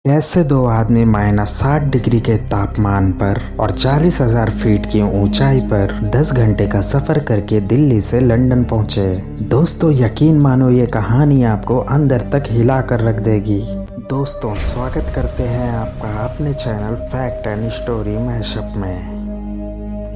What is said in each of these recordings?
ऐसे दो आदमी -60 डिग्री के तापमान पर और 40,000 फीट की ऊंचाई पर 10 घंटे का सफर करके दिल्ली से लंदन पहुंचे। दोस्तों, यकीन मानो ये कहानी आपको अंदर तक हिला कर रख देगी। दोस्तों, स्वागत करते हैं आपका अपने channel fact and story mashup में।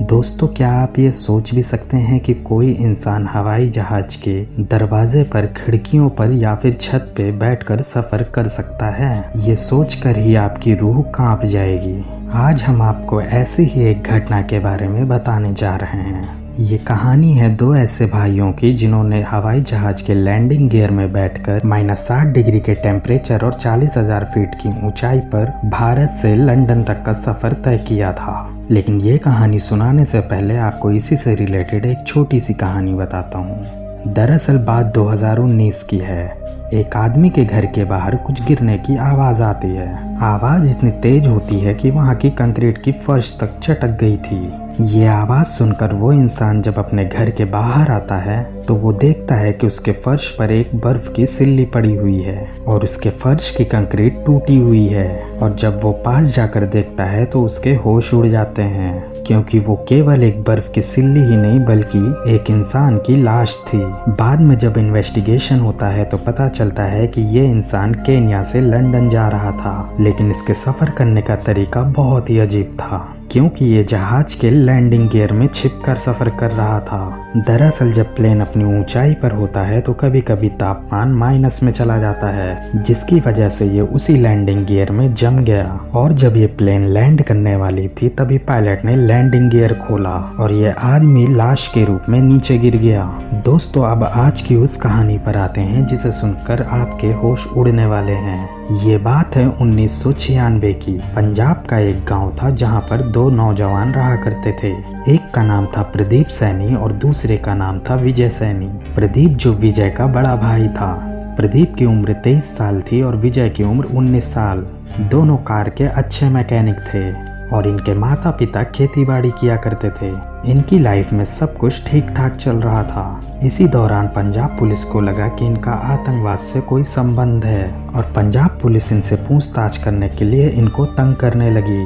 दोस्तों, क्या आप ये सोच भी सकते हैं कि कोई इंसान हवाई जहाज के दरवाजे पर, खिड़कियों पर या फिर छत पे बैठकर सफर कर सकता है? ये सोचकर ही आपकी रूह कांप जाएगी। आज हम आपको ऐसी ही एक घटना के बारे में बताने जा रहे हैं। ये कहानी है दो ऐसे भाइयों की जिन्होंने हवाई जहाज के लैंडिंग गियर में बैठकर -60 डिग्री के टेम्परेचर और 40,000 फीट की ऊंचाई पर भारत से लंदन तक का सफर तय किया था। लेकिन ये कहानी सुनाने से पहले आपको इसी से रिलेटेड एक छोटी सी कहानी बताता हूँ। दरअसल बात 2019 की है। एक आदमी के घर के बाहर कुछ गिरने की आवाज आती है। आवाज इतनी तेज होती है कि वहाँ की कंक्रीट की फर्श तक चटक गई थी। ये आवाज सुनकर वो इंसान जब अपने घर के बाहर आता है तो वो देखता है कि उसके फर्श पर एक बर्फ की सिल्ली पड़ी हुई है और उसके फर्श की कंक्रीट टूटी हुई है। और जब वो पास जाकर देखता है तो उसके होश उड़ जाते हैं, क्योंकि वो केवल एक बर्फ की सिल्ली ही नहीं बल्कि एक इंसान की लाश थी। बाद में जब इन्वेस्टिगेशन होता है तो पता चलता है कि ये इंसान केन्या से लंदन जा रहा था, लेकिन इसके सफर करने का तरीका बहुत ही अजीब था, क्योंकि ये जहाज के लैंडिंग गियर में छिपकर सफर कर रहा था। दरअसल जब प्लेन अपनी ऊंचाई पर होता है तो कभी कभी तापमान माइनस में चला जाता है, जिसकी वजह से ये उसी लैंडिंग गियर में जम गया। और जब ये प्लेन लैंड करने वाली थी तभी पायलट ने लैंडिंग गियर खोला और ये आदमी लाश के रूप में नीचे गिर गया। दोस्तों, अब आज की उस कहानी पर आते हैं जिसे सुनकर आपके होश उड़ने वाले हैं। ये बात है 1996 की। पंजाब का एक गांव था जहां पर दो नौजवान रहा करते थे। एक का नाम था प्रदीप सैनी और दूसरे का नाम था विजय सैनी। प्रदीप जो विजय का बड़ा भाई था। प्रदीप की उम्र 23 साल थी और विजय की उम्र 19 साल। दोनों कार के अच्छे मैकेनिक थे और इनके माता पिता खेतीबाड़ी किया करते थे। इनकी लाइफ में सब कुछ ठीक ठाक चल रहा था। इसी दौरान पंजाब पुलिस को लगा कि इनका आतंकवाद से कोई संबंध है और पंजाब पुलिस इनसे पूछताछ करने के लिए इनको तंग करने लगी।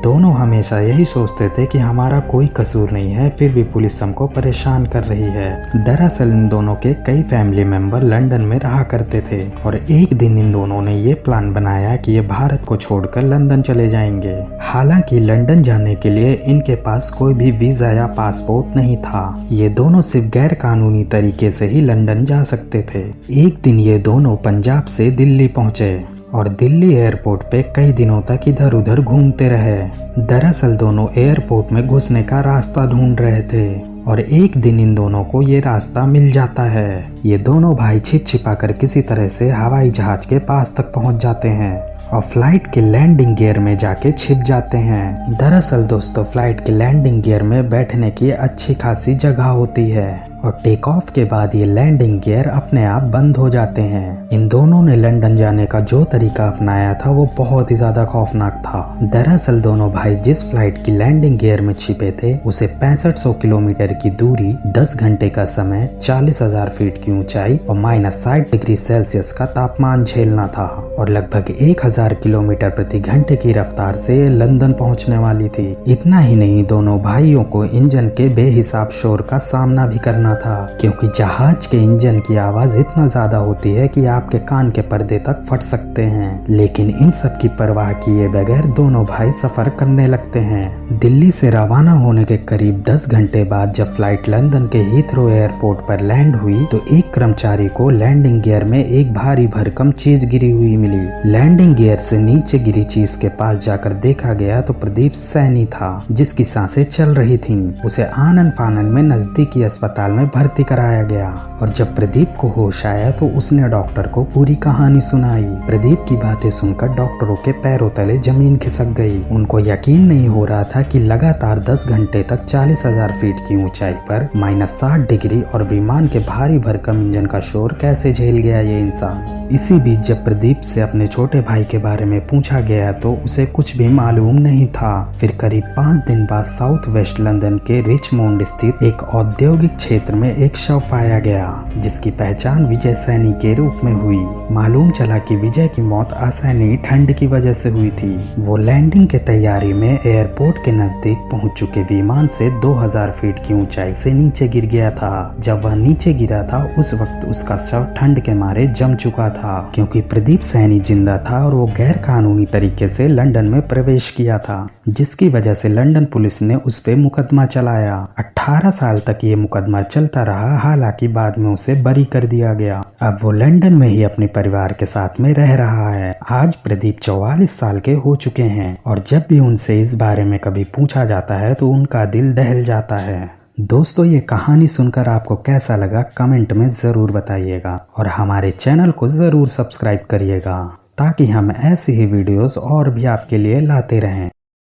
दोनों हमेशा यही सोचते थे कि हमारा कोई कसूर नहीं है, फिर भी पुलिस हमको परेशान कर रही है। दरअसल इन दोनों के कई फैमिली मेंबर लंदन में रहा करते थे और एक दिन इन दोनों ने ये प्लान बनाया कि ये भारत को छोड़कर लंदन चले जाएंगे। हालांकि लंदन जाने के लिए इनके पास कोई भी वीजा या पासपोर्ट नहीं था। ये दोनों सिर्फ गैर कानूनी तरीके से ही लंदन जा सकते थे। एक दिन ये दोनों पंजाब से दिल्ली पहुंचे और दिल्ली एयरपोर्ट पे कई दिनों तक इधर उधर घूमते रहे। दरअसल दोनों एयरपोर्ट में घुसने का रास्ता ढूंढ रहे थे और एक दिन इन दोनों को ये रास्ता मिल जाता है। ये दोनों भाई छिप छिपा कर किसी तरह से हवाई जहाज के पास तक पहुंच जाते हैं और फ्लाइट के लैंडिंग गियर में जाके छिप जाते हैं। दरअसल दोस्तों, फ्लाइट के लैंडिंग गियर में बैठने की अच्छी खासी जगह होती है और टेक ऑफ के बाद ये लैंडिंग गियर अपने आप बंद हो जाते हैं। इन दोनों ने लंदन जाने का जो तरीका अपनाया था वो बहुत ही ज्यादा खौफनाक था। दरअसल दोनों भाई जिस फ्लाइट की लैंडिंग गियर में छिपे थे उसे 6500 किलोमीटर की दूरी, 10 घंटे का समय, 40,000 फीट की ऊंचाई और -60 डिग्री सेल्सियस का तापमान झेलना था और लगभग 1000 किलोमीटर प्रति घंटे की रफ्तार से ये लंदन पहुंचने वाली थी। इतना ही नहीं, दोनों भाइयों को इंजन के बेहिसाब शोर का सामना भी करना था, क्योंकि जहाज के इंजन की आवाज इतना ज्यादा होती है कि आपके कान के पर्दे तक फट सकते हैं। लेकिन इन सब की परवाह किए बगैर दोनों भाई सफर करने लगते हैं। दिल्ली से रवाना होने के करीब 10 घंटे बाद जब फ्लाइट लंदन के हीथ्रो एयरपोर्ट पर लैंड हुई तो एक कर्मचारी को लैंडिंग गियर में एक भारी भरकम चीज गिरी हुई मिली। लैंडिंग गियर से नीचे गिरी चीज के पास जाकर देखा गया तो प्रदीप सैनी था, जिसकी सांसें चल रही थीं। उसे आनन फानन में नजदीकी अस्पताल में भर्ती कराया गया और जब प्रदीप को होश आया तो उसने डॉक्टर को पूरी कहानी सुनाई। प्रदीप की बातें सुनकर डॉक्टरों के पैरों तले जमीन खिसक गई। उनको यकीन नहीं हो रहा था कि लगातार 10 घंटे तक 40,000 फीट की ऊंचाई पर -60 डिग्री और विमान के भारी भरकम इंजन का शोर कैसे झेल गया ये इंसान। इसी बीच जब प्रदीप से अपने छोटे भाई के बारे में पूछा गया तो उसे कुछ भी मालूम नहीं था। फिर करीब 5 दिन बाद साउथ वेस्ट लंदन के रिचमोंड स्थित एक औद्योगिक क्षेत्र में एक शव पाया गया, जिसकी पहचान विजय सैनी के रूप में हुई। मालूम चला कि विजय की मौत आसानी ठंड की वजह से हुई थी। वो लैंडिंग के तैयारी में एयरपोर्ट के नजदीक पहुंच चुके विमान से 2000 फीट की ऊंचाई से नीचे गिर गया था। जब वह नीचे गिरा था उस वक्त उसका शव ठंड के मारे जम चुका था, क्योंकि प्रदीप सैनी जिंदा था और वो गैर कानूनी तरीके से लंदन में प्रवेश किया था, जिसकी वजह से लंदन पुलिस ने उस पे मुकदमा चलाया। 18 साल तक ये मुकदमा चलता रहा, हालांकि बाद में उसे बरी कर दिया गया। अब वो लंदन में ही अपने परिवार के साथ में रह रहा है। आज प्रदीप 44 साल के हो चुके हैं और जब भी उनसे इस बारे में कभी पूछा जाता है तो उनका दिल दहल जाता है। दोस्तों, ये कहानी सुनकर आपको कैसा लगा कमेंट में ज़रूर बताइएगा और हमारे चैनल को ज़रूर सब्सक्राइब करिएगा ताकि हम ऐसी ही वीडियोस और भी आपके लिए लाते रहें।